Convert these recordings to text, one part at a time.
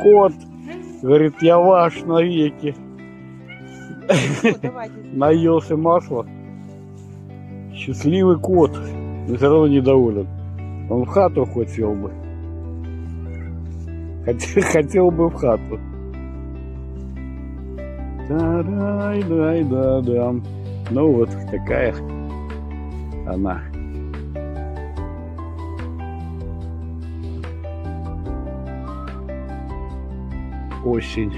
Кот, говорит, я ваш навеки. Наелся масла. Счастливый кот, но все равно недоволен. Он в хату хотел бы. Хотел бы в хату. Да-да-да-да-да. Ну вот такая она. Осень.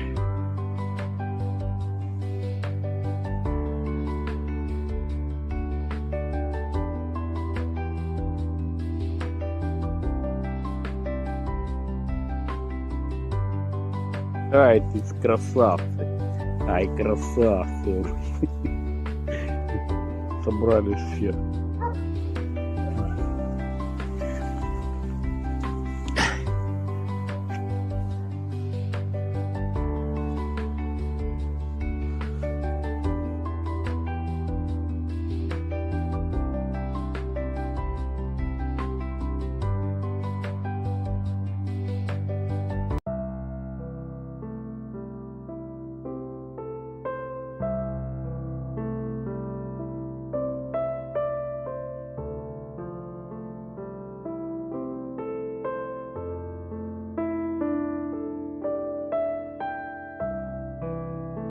Ай, ты красавцы. Ай, красавцы. Собрались все.